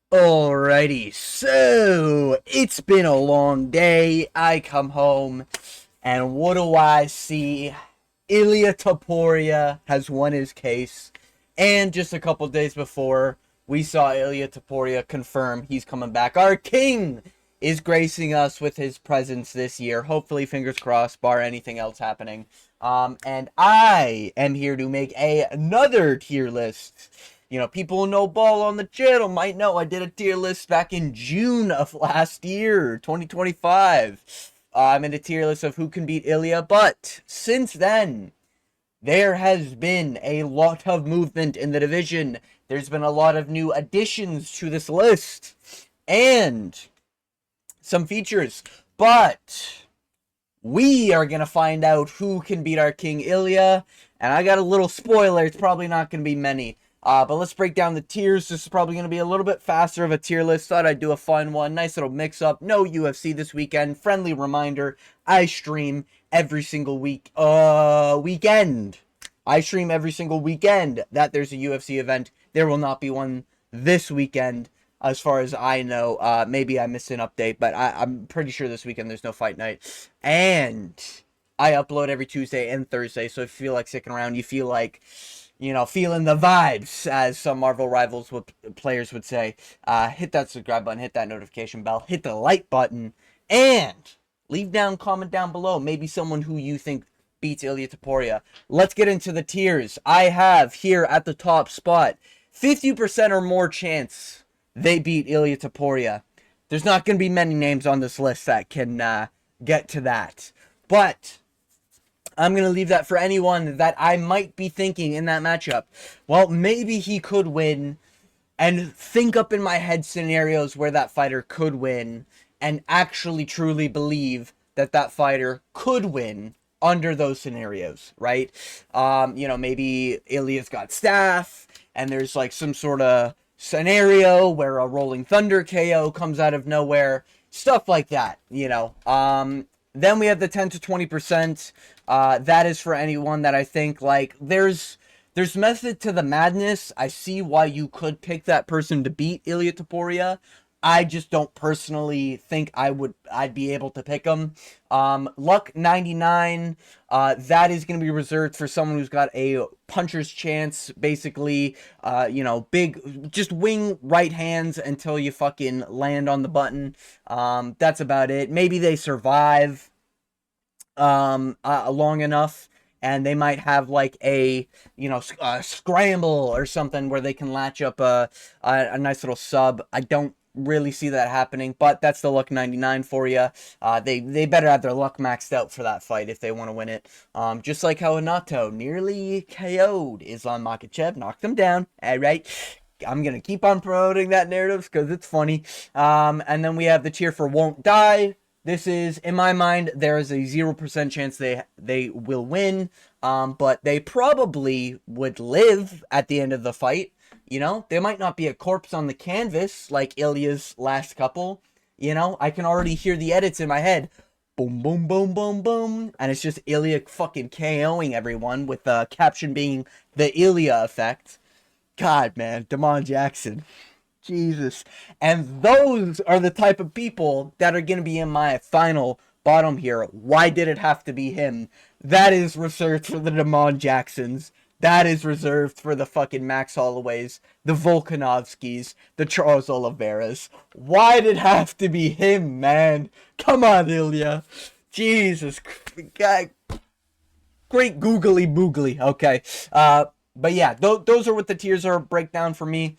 Alrighty, so it's been a long day. I come home, and what do I see? Ilia Topuria has won his case, and just a couple days before, we saw Ilia Topuria confirm he's coming back. Our king is gracing us with his presence this year. Hopefully, fingers crossed, bar anything else happening. And I am here to make another tier list. People who know ball on the channel might know I did a tier list back in June of last year, 2025. I'm in a tier list of who can beat Ilia, but since then, there has been a lot of movement in the division. There's been a lot of new additions to this list, and some features, but we are going to find out who can beat our King Ilia, and I got a little spoiler, it's probably not going to be many. But let's break down the tiers. This is probably going to be a little bit faster of a tier list. Thought I'd do a fun one. Nice little mix-up. No UFC this weekend. Friendly reminder, I stream every single weekend. I stream every single weekend that there's a UFC event. There will not be one this weekend, as far as I know. Maybe I missed an update, but I'm pretty sure this weekend there's no fight night. And I upload every Tuesday and Thursday, so if you feel like sticking around, you feel like feeling the vibes, as some Marvel Rivals players would say, hit that subscribe button, hit that notification bell, hit the like button, and leave down comment down below. Maybe someone who you think beats Ilia Topuria. Let's get into the tiers. I have here at the top spot 50% or more chance they beat Ilia Topuria. There's not going to be many names on this list that can get to that, but I'm going to leave that for anyone that I might be thinking in that matchup. Well, maybe he could win, and think up in my head scenarios where that fighter could win, and actually truly believe that that fighter could win under those scenarios, right? Maybe Ilia's got staff, and there's like some sort of scenario where a Rolling Thunder KO comes out of nowhere. Stuff like that. Then we have the 10 to 20%. That is for anyone that I think, like, there's method to the madness. I see why you could pick that person to beat Ilia Topuria. I just don't personally think I'd be able to pick him. Luck 99, that is going to be reserved for someone who's got a puncher's chance, basically, big, just wing right hands until you fucking land on the button. That's about it. Maybe they survive long enough, and they might have like a scramble or something where they can latch up a nice little sub. I don't really see that happening, but that's the luck 99 for you. They better have their luck maxed out for that fight if they want to win it. Just like how Anato nearly KO'd Islam Makhachev, knocked him down. All right. I'm going to keep on promoting that narrative because it's funny. And then we have the tier for Won't Die. This is, in my mind, there is a 0% chance they will win, but they probably would live at the end of the fight. There might not be a corpse on the canvas like Ilia's last couple. I can already hear the edits in my head. Boom, boom, boom, boom, boom. And it's just Ilia fucking KOing everyone, with the caption being the Ilia effect. God, man, Damon Jackson. Jesus. And those are the type of people that are going to be in my final bottom here. Why did it have to be him? That is reserved for the Damon Jacksons. That is reserved for the fucking Max Holloways, the Volkanovskis, the Charles Oliveras. Why did it have to be him, man? Come on, Ilia. Jesus. God. Great googly boogly. Okay. But yeah, those are what the tiers are. Breakdown for me.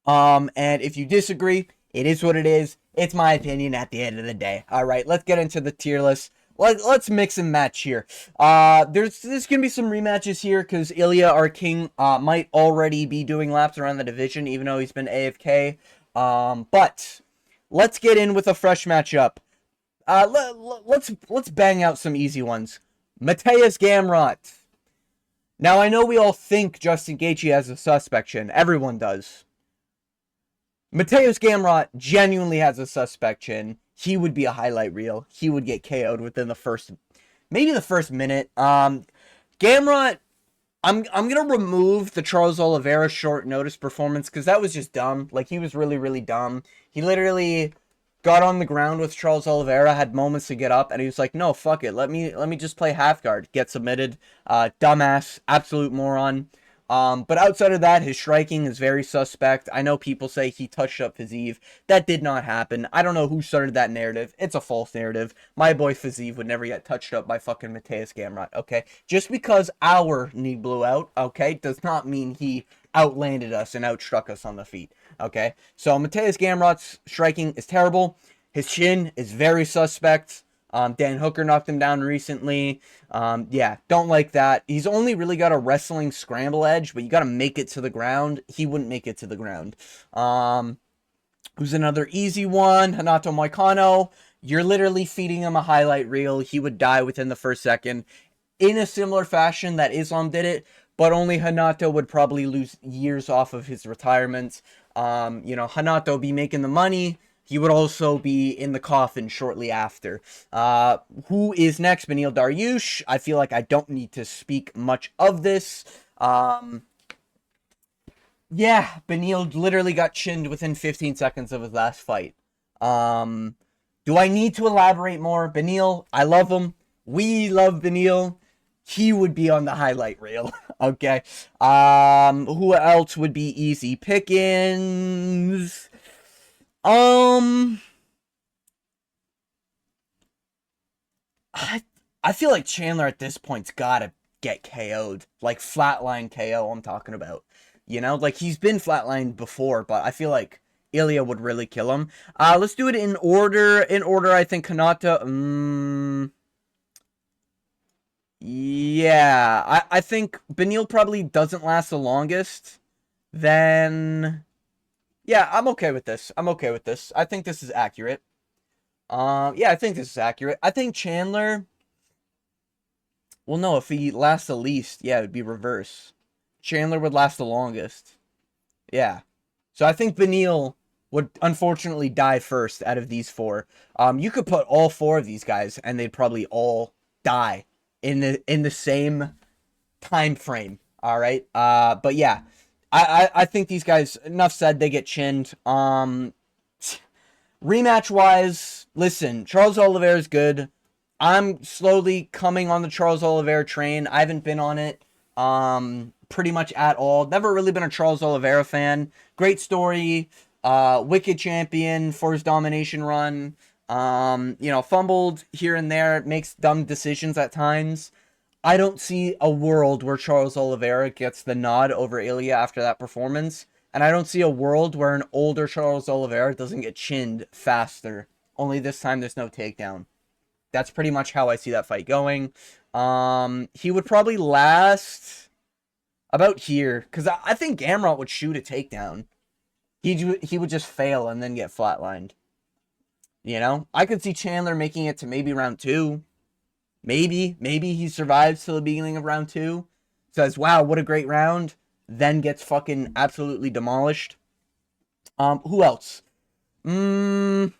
And if you disagree, it is what it is. It's my opinion at the end of the day. All right, let's get into the tier list. Let's mix and match here. There's gonna be some rematches here because Ilia, our king, might already be doing laps around the division, even though he's been AFK. But let's get in with a fresh matchup. Let's bang out some easy ones. Mateusz Gamrot. Now I know we all think Justin Gaethje has a suspicion. Everyone does. Mateusz Gamrot genuinely has a suspicion. He would be a highlight reel. He would get KO'd within maybe the first minute. Gamrot I'm gonna remove the Charles Oliveira short notice performance because that was just dumb. Like, he was really, really dumb. He literally got on the ground with Charles Oliveira, had moments to get up, and he was like, "No, fuck it. Let me just play half guard." Get submitted. Dumbass, absolute moron. But outside of that, his striking is very suspect. I know people say he touched up Fiziev. That did not happen. I don't know who started that narrative. It's a false narrative. My boy Fiziev would never get touched up by fucking Mateus Gamrot, okay? Just because our knee blew out, okay, does not mean he outlanded us and outstruck us on the feet, okay? So Mateus Gamrot's striking is terrible. His chin is very suspect. Dan Hooker knocked him down recently. Yeah, don't like that. He's only really got a wrestling scramble edge, but you got to make it to the ground. He wouldn't make it to the ground. Who's another easy one? Hanato Moicano. You're literally feeding him a highlight reel. He would die within the first second. In a similar fashion that Islam did it, but only Hanato would probably lose years off of his retirement. Hanato be making the money. He would also be in the coffin shortly after. Who is next? Beneil Dariush. I feel like I don't need to speak much of this. Yeah, Beneil literally got chinned within 15 seconds of his last fight. Do I need to elaborate more? Beneil, I love him. We love Beneil. He would be on the highlight reel. Okay. Who else would be easy pickings? I feel like Chandler at this point's gotta get KO'd. Like, flatline KO, I'm talking about. Like, he's been flatlined before, but I feel like Ilia would really kill him. Let's do it in order. In order, I think Kanata. Yeah, I think Beneil probably doesn't last the longest. Then, yeah, I'm okay with this. I think this is accurate. Yeah, I think this is accurate. I think Chandler. Well, no, if he lasts the least, yeah, it would be reverse. Chandler would last the longest. Yeah. So I think Beneil would unfortunately die first out of these four. You could put all four of these guys and they'd probably all die in the same time frame. All right. But yeah, I think these guys, enough said, they get chinned. Rematch wise, listen, Charles Oliveira is good. I'm slowly coming on the Charles Oliveira train. I haven't been on it pretty much at all. Never really been a Charles Oliveira fan. Great story. Wicked champion for his domination run. Fumbled here and there. Makes dumb decisions at times. I don't see a world where Charles Oliveira gets the nod over Ilia after that performance. And I don't see a world where an older Charles Oliveira doesn't get chinned faster. Only this time there's no takedown. That's pretty much how I see that fight going. He would probably last about here. Because I think Gamrot would shoot a takedown. He would just fail and then get flatlined. I could see Chandler making it to maybe round 2. Maybe he survives till the beginning of round 2. Says, wow, what a great round. Then gets fucking absolutely demolished. Who else? I'm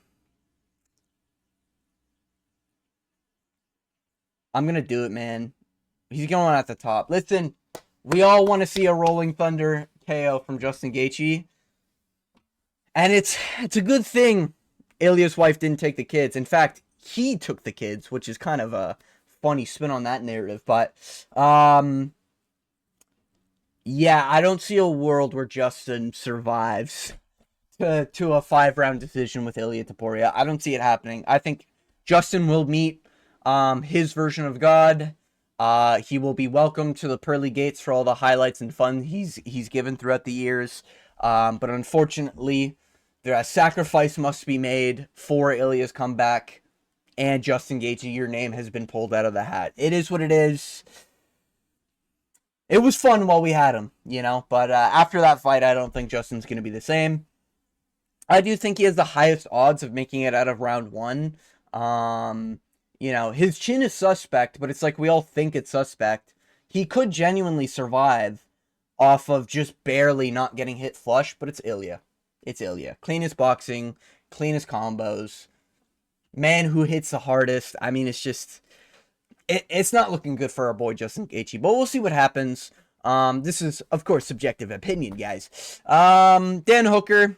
going to do it, man. He's going at the top. Listen, we all want to see a Rolling Thunder KO from Justin Gaethje. And it's a good thing Ilia's wife didn't take the kids. In fact, he took the kids, which is kind of a funny spin on that narrative. But, yeah, I don't see a world where Justin survives to a 5-round decision with Ilia Topuria. I don't see it happening. I think Justin will meet his version of God. He will be welcomed to the pearly gates for all the highlights and fun he's given throughout the years. But unfortunately, a sacrifice must be made for Ilia's comeback. And Justin Gaethje, your name has been pulled out of the hat. It is what it is. It was fun while we had him, But after that fight, I don't think Justin's going to be the same. I do think he has the highest odds of making it out of round 1. His chin is suspect, but it's like we all think it's suspect. He could genuinely survive off of just barely not getting hit flush, but it's Ilia. It's Ilia. Cleanest boxing, cleanest combos. Man who hits the hardest. I mean, it's just... It's not looking good for our boy Justin Gaethje, but we'll see what happens. This is, of course, subjective opinion, guys. Dan Hooker,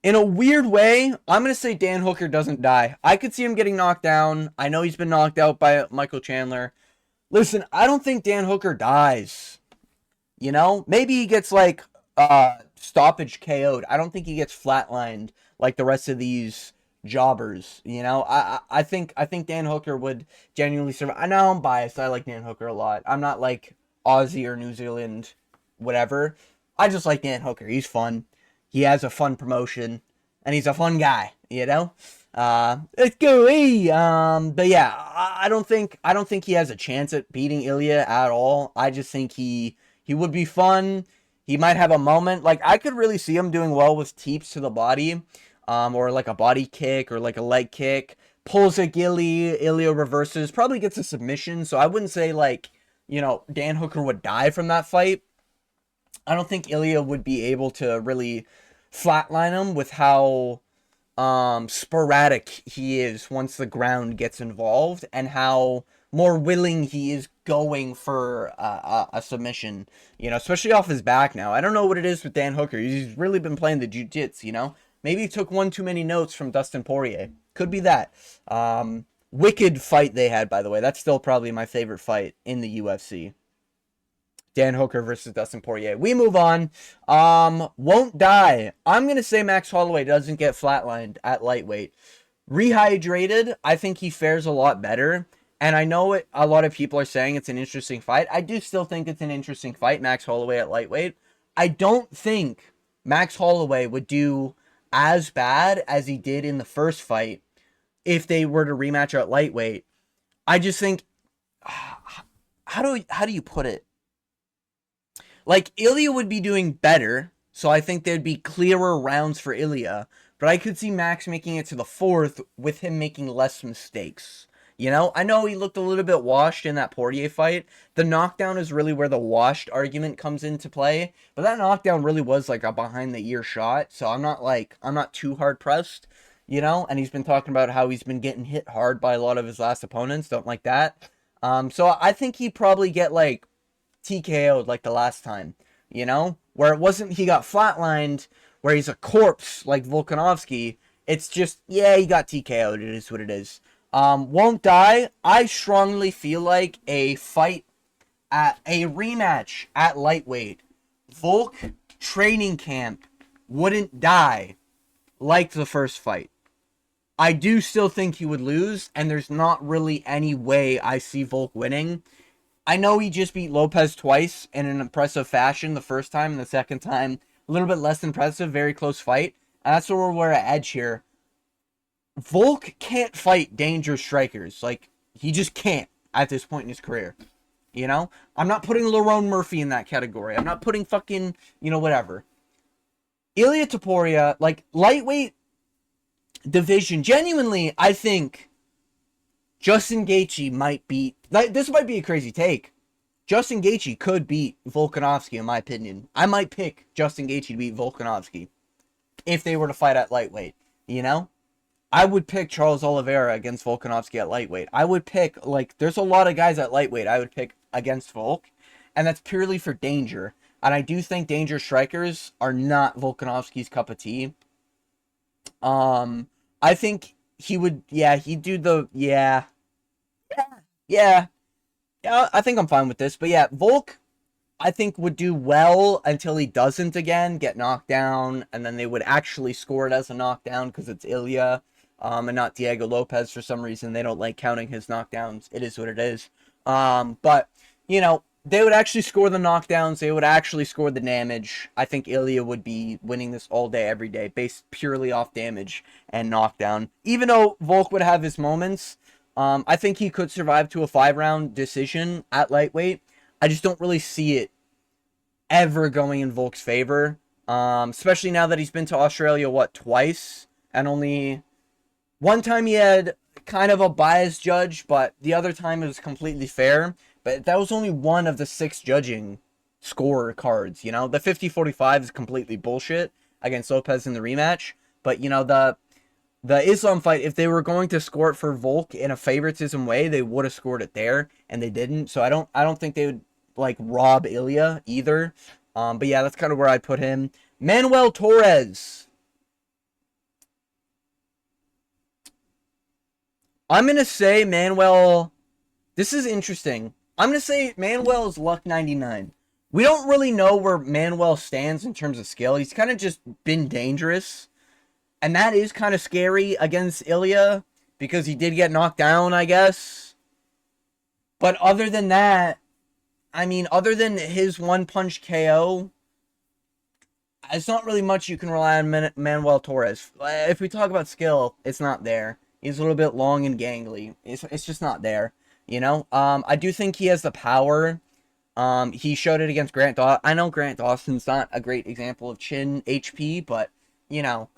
in a weird way, I'm going to say Dan Hooker doesn't die. I could see him getting knocked down. I know he's been knocked out by Michael Chandler. Listen, I don't think Dan Hooker dies. You know, maybe he gets like stoppage KO'd. I don't think he gets flatlined like the rest of these jobbers. You know, I think Dan Hooker would genuinely survive. I know I'm biased. I like Dan Hooker a lot. I'm not like Aussie or New Zealand, whatever. I just like Dan Hooker. He's fun. He has a fun promotion, and he's a fun guy. You know. It's gooey. But yeah, I don't think he has a chance at beating Ilia at all. I just think he would be fun. He might have a moment. Like, I could really see him doing well with teeps to the body, or like a body kick or like a leg kick. Pulls a Gilly, Ilia reverses, probably gets a submission. So I wouldn't say like, Dan Hooker would die from that fight. I don't think Ilia would be able to really flatline him with how sporadic he is once the ground gets involved, and how more willing he is going for a submission, especially off his back now. I don't know what it is with Dan Hooker. He's really been playing the jiu-jitsu, Maybe he took one too many notes from Dustin Poirier. Could be that. Wicked fight they had, by the way. That's still probably my favorite fight in the UFC. Dan Hooker versus Dustin Poirier. We move on. Won't die. I'm going to say Max Holloway doesn't get flatlined at lightweight. Rehydrated, I think he fares a lot better. And I know a lot of people are saying it's an interesting fight. I do still think it's an interesting fight, Max Holloway at lightweight. I don't think Max Holloway would do as bad as he did in the first fight if they were to rematch at lightweight. I just think, how do you put it? Like, Ilia would be doing better, so I think there'd be clearer rounds for Ilia. But I could see Max making it to the fourth with him making less mistakes. I know he looked a little bit washed in that Poirier fight. The knockdown is really where the washed argument comes into play. But that knockdown really was like a behind-the-ear shot, so I'm not too hard-pressed, And he's been talking about how he's been getting hit hard by a lot of his last opponents. Don't like that. So I think he'd probably get, like, TKO'd like the last time, where it wasn't he got flatlined, where he's a corpse like Volkanovski. It's just, yeah, he got TKO'd. It is what it is. Won't die. I strongly feel like a rematch at lightweight, Volk training camp wouldn't die like the first fight. I do still think he would lose, and there's not really any way I see Volk winning. I know he just beat Lopez twice in an impressive fashion the first time, and the second time a little bit less impressive, very close fight. And that's where we're at edge here. Volk can't fight dangerous strikers. Like, he just can't at this point in his career. I'm not putting Lerone Murphy in that category. I'm not putting fucking, whatever. Ilia Topuria, like, lightweight division, genuinely, I think Justin Gaethje might beat... This might be a crazy take. Justin Gaethje could beat Volkanovski, in my opinion. I might pick Justin Gaethje to beat Volkanovski if they were to fight at lightweight, I would pick Charles Oliveira against Volkanovski at lightweight. I would pick, there's a lot of guys at lightweight I would pick against Volk, and that's purely for danger. And I do think danger strikers are not Volkanovski's cup of tea. I think he would, he'd do the, yeah, I think I'm fine with this. But yeah, Volk, I think, would do well until he doesn't again, get knocked down, and then they would actually score it as a knockdown because it's Ilia, and not Diego Lopez for some reason. They don't like counting his knockdowns. It is what it is. But, they would actually score the knockdowns. They would actually score the damage. I think Ilia would be winning this all day, every day, based purely off damage and knockdown. Even though Volk would have his moments, I think he could survive to a 5-round decision at lightweight. I just don't really see it ever going in Volk's favor. Especially now that he's been to Australia, twice? And only one time he had kind of a biased judge, but the other time it was completely fair. But that was only one of the 6 judging scorer cards, The 50-45 is completely bullshit against Lopez in the rematch. But, the Islam fight, if they were going to score it for Volk in a favoritism way, they would have scored it there, and they didn't. So I don't think they would like rob Ilia either. But yeah, that's kind of where I'd put him. Manuel Torres. I'm gonna say Manuel. This is interesting. I'm gonna say Manuel's luck 99. We don't really know where Manuel stands in terms of skill. He's kind of just been dangerous, and that is kind of scary against Ilia because he did get knocked down, I guess. But other than that, I mean, other than his one punch KO, it's not really much you can rely on Manuel Torres. If we talk about skill, it's not there. He's a little bit long and gangly. It's just not there. You know, I do think he has the power. He showed it against Grant Dawson. I know Grant Dawson's not a great example of chin HP, but you know,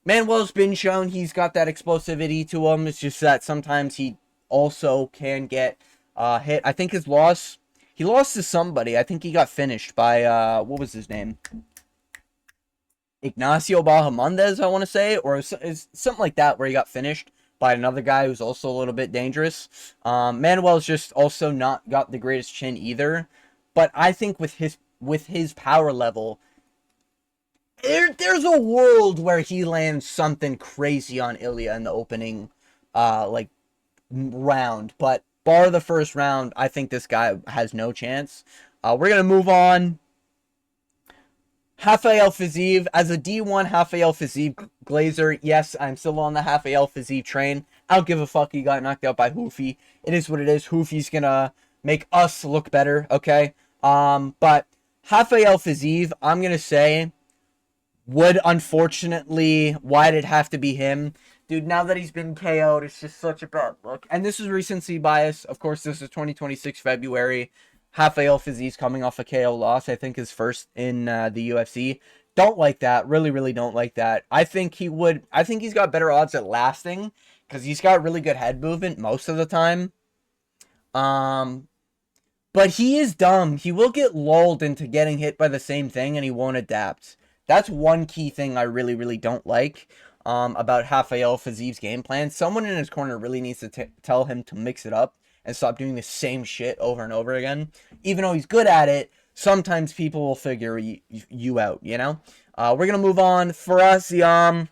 Manuel's been shown he's got that explosivity to him. It's just that sometimes he also can get hit. I think he lost to somebody. I think he got finished by what was his name? Ignacio Bahamondes, I want to say, or it's something like that, where he got finished by another guy who's also a little bit dangerous. Manuel's just also not got the greatest chin either, but I think with his power level, there's a world where he lands something crazy on Ilia in the opening like round, but bar the first round, I think this guy has no chance. We're gonna move on. Rafael Fiziev, as a D1 Rafael Fiziev Glazer, yes, I'm still on the Rafael Fiziev train. I don't give a fuck he got knocked out by Hoofy. It is what it is. Hoofy's gonna make us look better, okay? But Rafael Fiziev, I'm gonna say, would unfortunately, why did it have to be him? Dude, now that he's been KO'd, it's just such a bad look. And this is recency bias. Of course, this is 2026 February. Rafael Fiziev's coming off a KO loss. I think his first in the UFC. Don't like that. Really, really don't like that. I think he's got better odds at lasting because he's got really good head movement most of the time. But he is dumb. He will get lulled into getting hit by the same thing and he won't adapt. That's one key thing I really, really don't like about Rafael Fiziev's game plan. Someone in his corner really needs to tell him to mix it up and stop doing the same shit over and over again. Even though he's good at it, sometimes people will figure you out, you know? We're going to move on. For us, I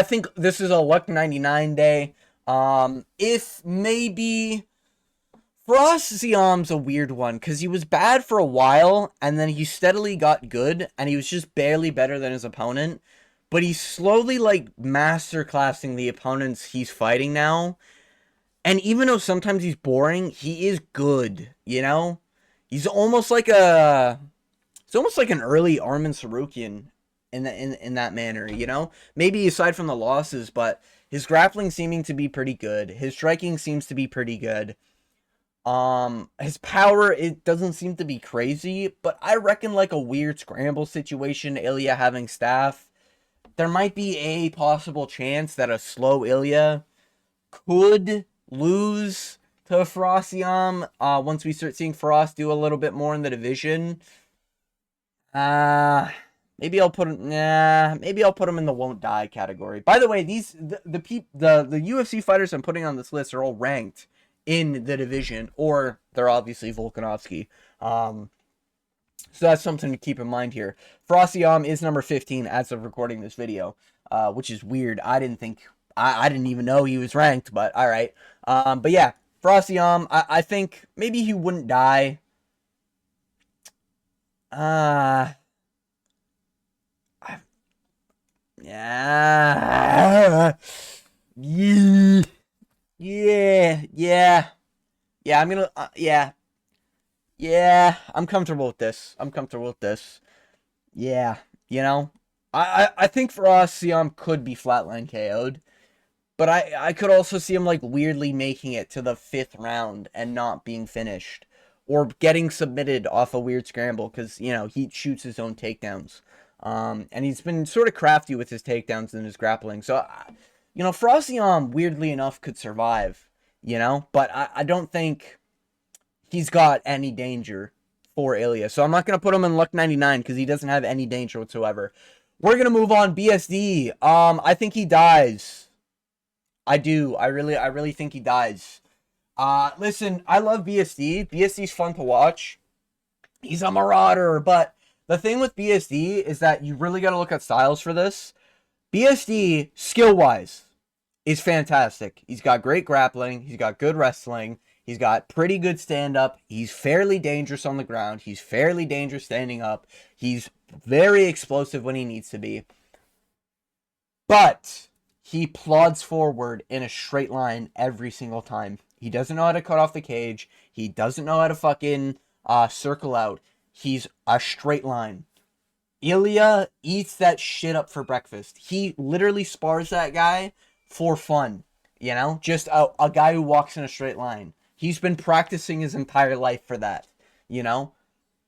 think this is a luck 99 day. If maybe... For us, Ziam's a weird one, because he was bad for a while, and then he steadily got good, and he was just barely better than his opponent. But he's slowly, like, masterclassing the opponents he's fighting now. And even though sometimes he's boring, he is good, you know? He's almost like an early Arman Sarukian in that manner, you know? Maybe aside from the losses, but his grappling seeming to be pretty good. His striking seems to be pretty good. His power, it doesn't seem to be crazy, but I reckon like a weird scramble situation, Ilia having staff, there might be a possible chance that a slow Ilia could lose to Farasiam once we start seeing Faras do a little bit more in the division. Maybe I'll put him in the won't die category. By the way, the UFC fighters I'm putting on this list are all ranked in the division, or they're obviously Volkanovski. So that's something to keep in mind here. Farasiam is number 15 as of recording this video, which is weird. I didn't even know he was ranked, but all right. But yeah, Farasiam, I think maybe he wouldn't die. Yeah. Yeah. I'm gonna, I'm comfortable with this. Yeah, you know, I think for us, Siam could be flatline KO'd, but I could also see him like weirdly making it to the 5th round and not being finished, or getting submitted off a weird scramble because, you know, he shoots his own takedowns. And he's been sort of crafty with his takedowns and his grappling. So, you know, Frosium, weirdly enough, could survive, you know? But I don't think he's got any danger for Ilia. So I'm not going to put him in luck 99 because he doesn't have any danger whatsoever. We're going to move on. BSD. I think he dies. I do. I really think he dies. Listen, I love BSD. BSD's fun to watch. He's a marauder, but the thing with BSD is that you really got to look at styles for this. BSD, skill wise, is fantastic. He's got great grappling. He's got good wrestling. He's got pretty good stand up. He's fairly dangerous on the ground. He's fairly dangerous standing up. He's very explosive when he needs to be. But he plods forward in a straight line every single time. He doesn't know how to cut off the cage. He doesn't know how to fucking circle out. He's a straight line. Ilia eats that shit up for breakfast. He literally spars that guy for fun. You know? Just a guy who walks in a straight line. He's been practicing his entire life for that. You know?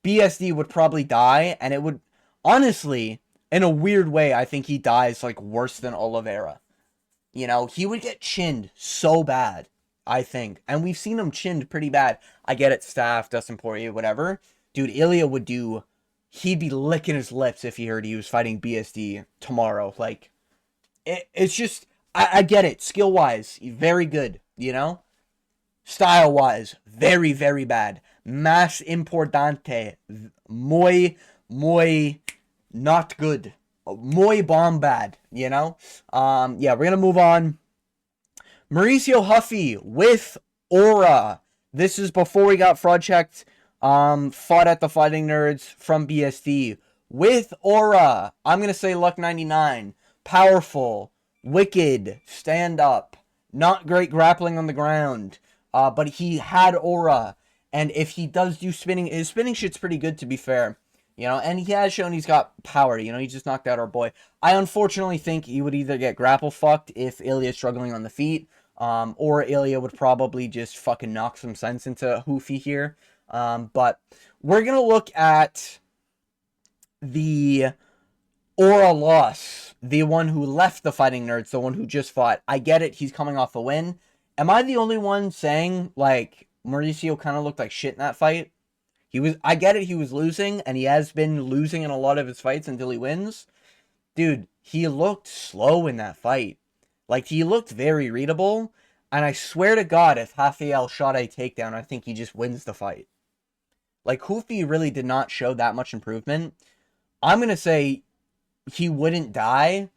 BSD would probably die, and it would... Honestly, in a weird way, I think he dies, like, worse than Oliveira. You know? He would get chinned so bad, I think. And we've seen him chinned pretty bad. I get it, Staff, Dustin Poirier, whatever. Dude, Ilia would do... He'd be licking his lips if he heard he was fighting BSD tomorrow. Like, it's just... I get it. Skill-wise, very good, you know? Style-wise, very, very bad. Más importante. Muy not good. Muy bomb bad, you know? Yeah, we're gonna move on. Mauricio Huffy with Aura. This is before we got fraud checked. Fought at the Fighting Nerds from BSD. With Aura, I'm gonna say Luck 99. Powerful. Wicked. Stand up. Not great grappling on the ground. But he had Aura. And if he does do spinning, his spinning shit's pretty good, to be fair. You know, and he has shown he's got power. You know, he just knocked out our boy. I unfortunately think he would either get grapple fucked if Ilya's struggling on the feet, or Ilia would probably just fucking knock some sense into Hoofy here. But we're going to look at the Aura loss, the one who left the Fighting Nerds, the one who just fought. I get it, he's coming off a win. Am I the only one saying, like, Mauricio kind of looked like shit in that fight? I get it, he was losing, and he has been losing in a lot of his fights until he wins. Dude, he looked slow in that fight. Like, he looked very readable, and I swear to God, if Rafael shot a takedown, I think he just wins the fight. Like, Hoofy really did not show that much improvement. I'm going to say he wouldn't die,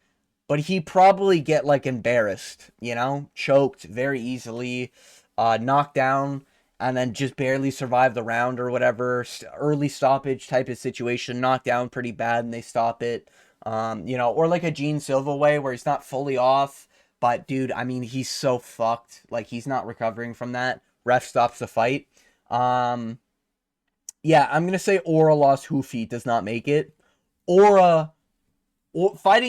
but he'd probably get, like, embarrassed, you know? Choked very easily, knocked down, and then just barely survive the round or whatever. Early stoppage type of situation, knocked down pretty bad, and they stop it. You know, or like a Gene Silva way where he's not fully off, but dude, I mean, he's so fucked. Like, he's not recovering from that. Ref stops the fight. Yeah, I'm going to say Aura lost Hoofy, does not make it. Fighting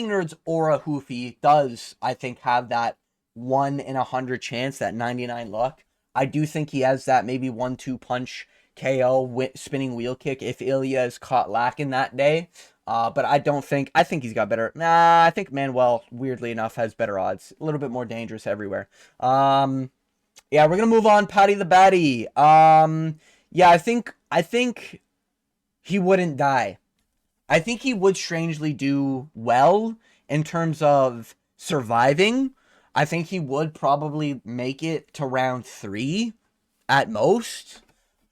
Nerds Aura Hoofy does, I think, have that 1 in 100 chance, that 99 luck. I do think he has that maybe 1-2 punch KO spinning wheel kick if Ilia is caught lacking that day. But I think he's got better. I think Manuel, weirdly enough, has better odds. A little bit more dangerous everywhere. Yeah, we're going to move on. Patty the Batty. Yeah, I think he wouldn't die. I think he would strangely do well in terms of surviving. I think he would probably make it to round 3 at most.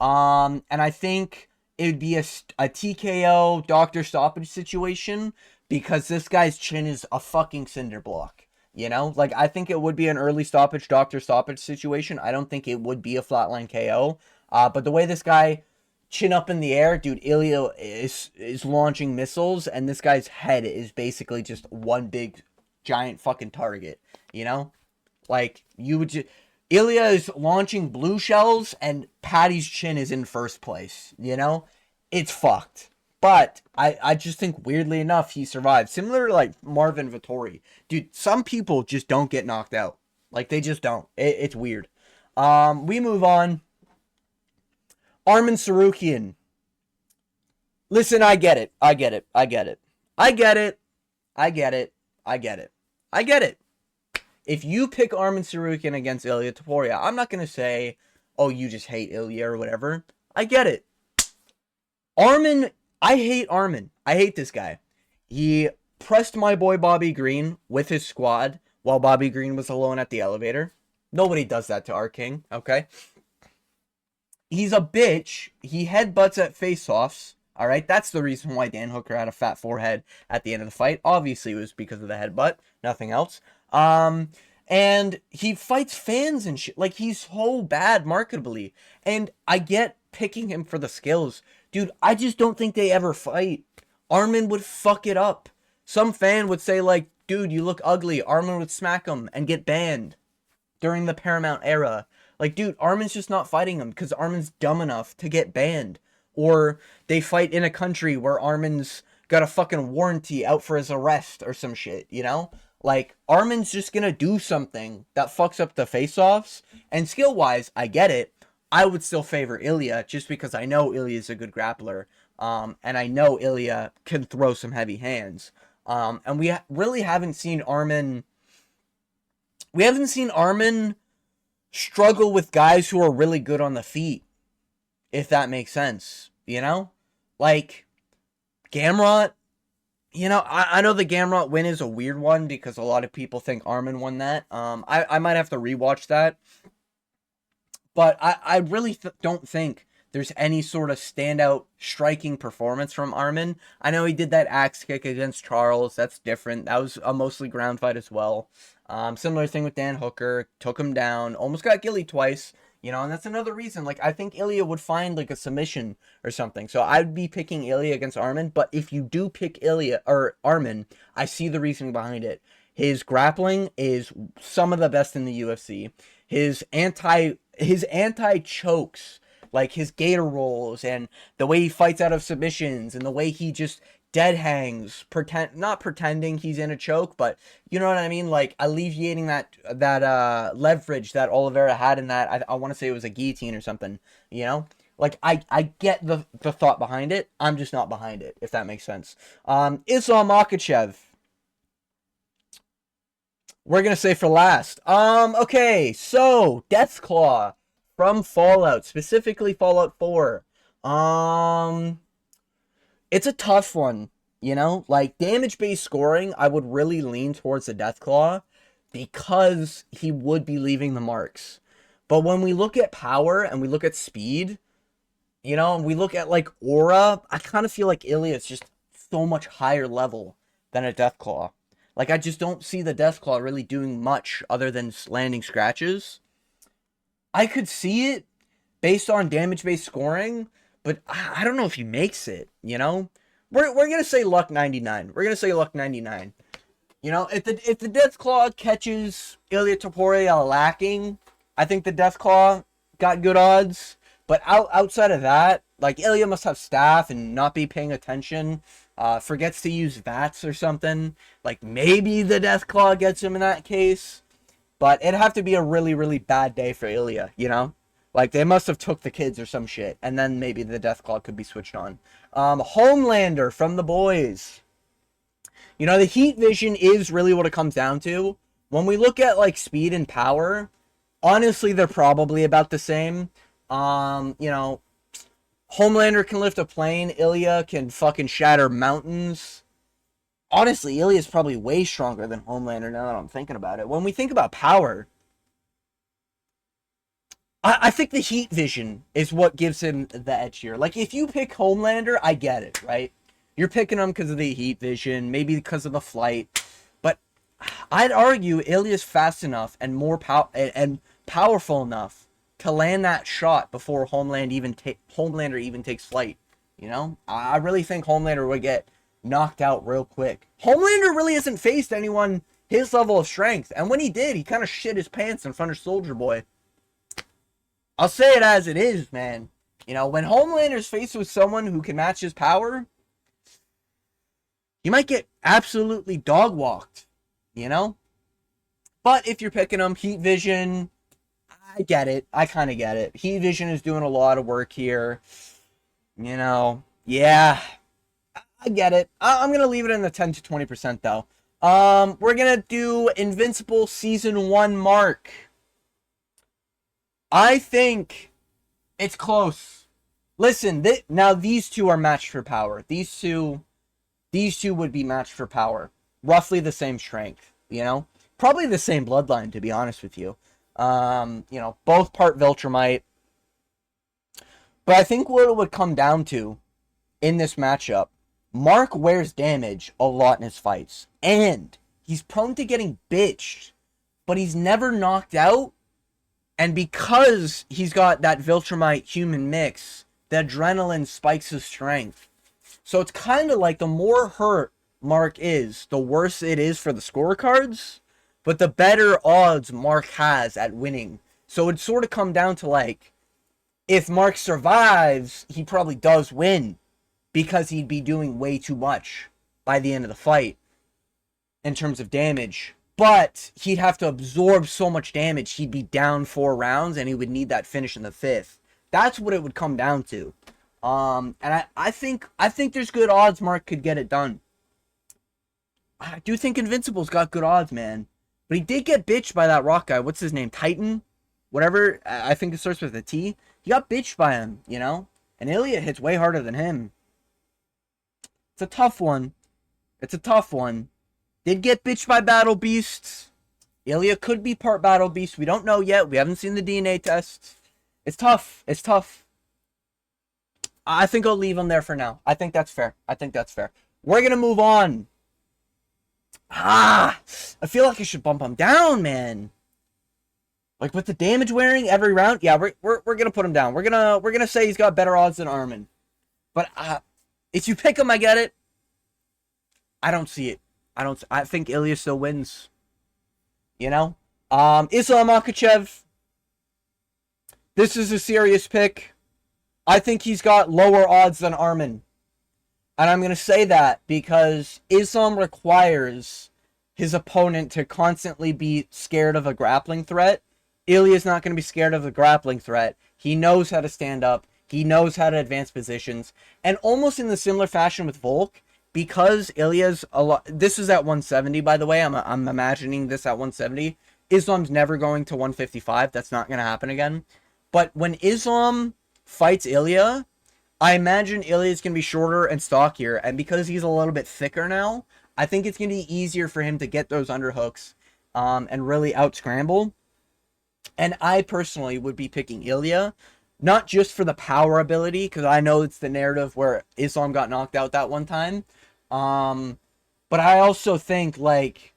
And I think it would be a TKO doctor stoppage situation because this guy's chin is a fucking cinder block. You know? Like, I think it would be an early stoppage, doctor stoppage situation. I don't think it would be a flatline KO. But the way this guy, chin up in the air, dude, Ilia is launching missiles, and this guy's head is basically just one big giant fucking target. You know? Like, you would just... Ilia is launching blue shells, and Patty's chin is in first place. You know? It's fucked. But I just think, weirdly enough, he survived. Similar to, like, Marvin Vettori. Dude, some people just don't get knocked out. Like, they just don't. It's weird. We move on. Arman Tsarukyan. Listen, I get it. I get it. I get it. I get it. I get it. I get it. I get it. If you pick Arman Tsarukyan against Ilia Topuria, I'm not going to say, oh, you just hate Ilia or whatever. I get it. Arman, I hate Arman. I hate this guy. He pressed my boy Bobby Green with his squad while Bobby Green was alone at the elevator. Nobody does that to our king, okay? He's a bitch. He headbutts at face-offs. All right, that's the reason why Dan Hooker had a fat forehead at the end of the fight. Obviously, it was because of the headbutt, nothing else. And he fights fans and shit. Like, he's so bad marketably. And I get picking him for the skills. Dude, I just don't think they ever fight. Armin would fuck it up. Some fan would say, like, dude, you look ugly. Armin would smack him and get banned during the Paramount era. Like, dude, Armin's just not fighting him because Armin's dumb enough to get banned. Or they fight in a country where Armin's got a fucking warranty out for his arrest or some shit, you know? Like, Armin's just gonna do something that fucks up the face-offs. And skill-wise, I get it. I would still favor Ilia just because I know Ilya's a good grappler. And I know Ilia can throw some heavy hands. And we really haven't seen Armin... We haven't seen Armin struggle with guys who are really good on the feet, if that makes sense, you know? Like, Gamrot, you know, I know the Gamrot win is a weird one because a lot of people think Armin won that. I might have to rewatch that. But I really don't think there's any sort of standout striking performance from Armin. I know he did that axe kick against Charles. That's different. That was a mostly ground fight as well. Similar thing with Dan Hooker. Took him down. Almost got Gilly twice. You know, and that's another reason. Like, I think Ilia would find, like, a submission or something. So I'd be picking Ilia against Armin. But if you do pick Ilia or Armin, I see the reasoning behind it. His grappling is some of the best in the UFC. His anti-chokes, like his gator rolls and the way he fights out of submissions and the way he just dead hangs, not pretending he's in a choke, but you know what I mean, like alleviating that leverage that Oliveira had in that. I want to say it was a guillotine or something, you know. Like, I get the thought behind it. I'm just not behind it, if that makes sense. Islam Makhachev, we're gonna say for last. Okay, so Deathclaw from Fallout, specifically Fallout 4. It's a tough one, you know? Like, damage-based scoring, I would really lean towards the Deathclaw because he would be leaving the marks. But when we look at power and we look at speed, you know, and we look at, like, aura, I kind of feel like Ilia is just so much higher level than a Deathclaw. Like, I just don't see the Deathclaw really doing much other than landing scratches. I could see it based on damage-based scoring, but I don't know if he makes it, you know? We're going to say luck 99. We're going to say luck 99. You know, if the Deathclaw catches Ilia Topuria lacking, I think the Deathclaw got good odds. But outside of that, like, Ilia must have staff and not be paying attention. Forgets to use VATS or something. Like, maybe the Deathclaw gets him in that case. But it'd have to be a really, really bad day for Ilia, you know? Like, they must have took the kids or some shit. And then maybe the Deathclaw could be switched on. Homelander from The Boys. You know, the heat vision is really what it comes down to. When we look at, like, speed and power, honestly, they're probably about the same. You know, Homelander can lift a plane. Ilia can fucking shatter mountains. Honestly, Ilya's probably way stronger than Homelander now that I'm thinking about it. When we think about power, I think the heat vision is what gives him the edge here. Like, if you pick Homelander, I get it, right? You're picking him because of the heat vision, maybe because of the flight. But I'd argue Ilya's fast enough and more powerful enough to land that shot before Homelander even takes flight. You know? I really think Homelander would get knocked out real quick. Homelander really hasn't faced anyone his level of strength. And when he did, he kind of shit his pants in front of Soldier Boy. I'll say it as it is, man. You know, when Homelander's faced with someone who can match his power, you might get absolutely dog-walked, you know? But if you're picking him, heat vision, I get it. I kind of get it. Heat vision is doing a lot of work here. You know, yeah, I get it. I'm going to leave it in the 10 to 20% though. We're going to do Invincible Season 1 mark. I think it's close. Listen, now these two are matched for power. These two would be matched for power. Roughly the same strength, you know? Probably the same bloodline, to be honest with you. Both part Viltrumite. But I think what it would come down to in this matchup, Mark wears damage a lot in his fights. And he's prone to getting bitched, but he's never knocked out. And because he's got that Viltrumite human mix, the adrenaline spikes his strength. So it's kind of like the more hurt Mark is, the worse it is for the scorecards, but the better odds Mark has at winning. So it sort of come down to like, if Mark survives, he probably does win because he'd be doing way too much by the end of the fight in terms of damage. But he'd have to absorb so much damage, he'd be down 4 rounds and he would need that finish in the 5th. That's what it would come down to. And I think there's good odds Mark could get it done. I do think Invincible's got good odds, man. But he did get bitched by that rock guy. What's his name? Titan? Whatever. I think it starts with a T. He got bitched by him, And Ilia hits way harder than him. It's a tough one. Did get bitched by Battle Beasts. Ilia could be part Battle Beast. We don't know yet. We haven't seen the DNA tests. It's tough. I think I'll leave him there for now. I think that's fair. We're going to move on. I feel like I should bump him down, man. Like with the damage wearing every round. Yeah, we're going to put him down. We're going to say he's got better odds than Armin. But if you pick him, I get it. I don't see it. I think Ilia still wins. Islam Makhachev. This is a serious pick. I think he's got lower odds than Armin. And I'm going to say that because Islam requires his opponent to constantly be scared of a grappling threat. Ilia's not going to be scared of the grappling threat. He knows how to stand up. He knows how to advance positions. And almost in the similar fashion with Volk, because Ilia's a lot... This is at 170, by the way. I'm imagining this at 170. Islam's never going to 155. That's not going to happen again. But when Islam fights Ilia, I imagine Ilia's going to be shorter and stockier. And because he's a little bit thicker now, I think it's going to be easier for him to get those underhooks and really out-scramble. And I personally would be picking Ilia, not just for the power ability, because I know it's the narrative where Islam got knocked out that one time. But I also think, like,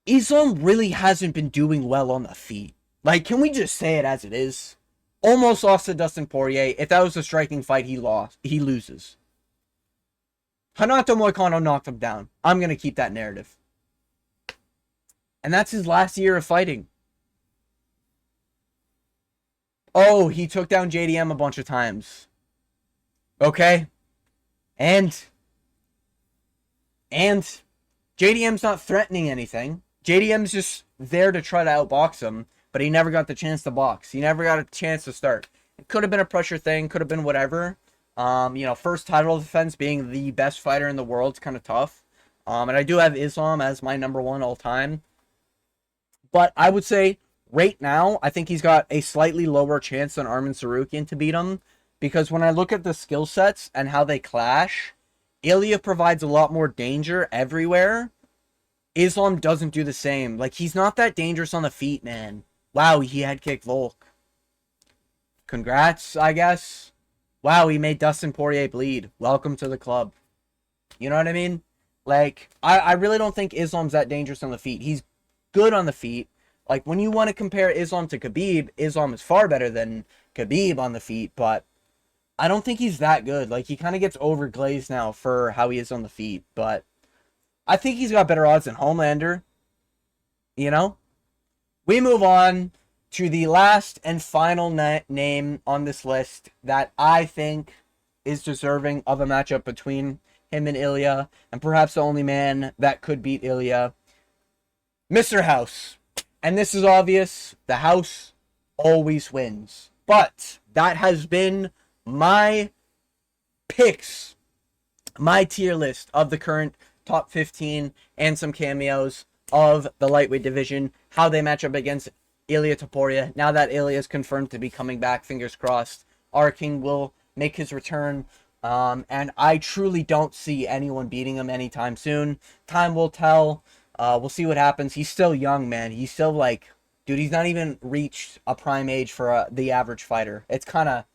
Islam really hasn't been doing well on the feet. Like, can we just say it as it is? Almost lost to Dustin Poirier. If that was a striking fight, he loses. Hanato Moicano knocked him down. I'm going to keep that narrative. And that's his last year of fighting. Oh, he took down JDM a bunch of times. Okay. And JDM's not threatening anything. JDM's just there to try to outbox him, but he never got the chance to box. He never got a chance to start. It could have been a pressure thing, could have been whatever. First title defense being the best fighter in the world is kind of tough. And I do have Islam as my number 1 all time. But I would say right now, I think he's got a slightly lower chance than Arman Tsarukyan to beat him. Because when I look at the skill sets and how they clash, Ilia provides a lot more danger everywhere. Islam doesn't do the same. Like, he's not that dangerous on the feet, man. Wow, he head kicked Volk. Congrats, I guess. Wow, he made Dustin Poirier bleed. Welcome to the club. You know what I mean? Like, I really don't think Islam's that dangerous on the feet. He's good on the feet. Like, when you want to compare Islam to Khabib, Islam is far better than Khabib on the feet, but I don't think he's that good. Like, he kind of gets overglazed now for how he is on the feet, but I think he's got better odds than Homelander. We move on to the last and final name on this list that I think is deserving of a matchup between him and Ilia, and perhaps the only man that could beat Ilia, Mr. House. And this is obvious. The House always wins. But that has been my picks, my tier list of the current top 15 and some cameos of the lightweight division, how they match up against Ilia Topuria. Now that Ilia is confirmed to be coming back, fingers crossed, our king will make his return. And I truly don't see anyone beating him anytime soon. Time will tell. We'll see what happens. He's still young, man. He's still like Dude, he's not even reached a prime age for the average fighter. It's kind of,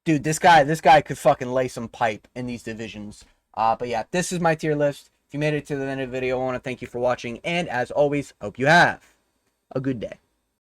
dude, this guy could fucking lay some pipe in these divisions. But yeah, this is my tier list. If you made it to the end of the video, I want to thank you for watching, and as always, hope you have a good day.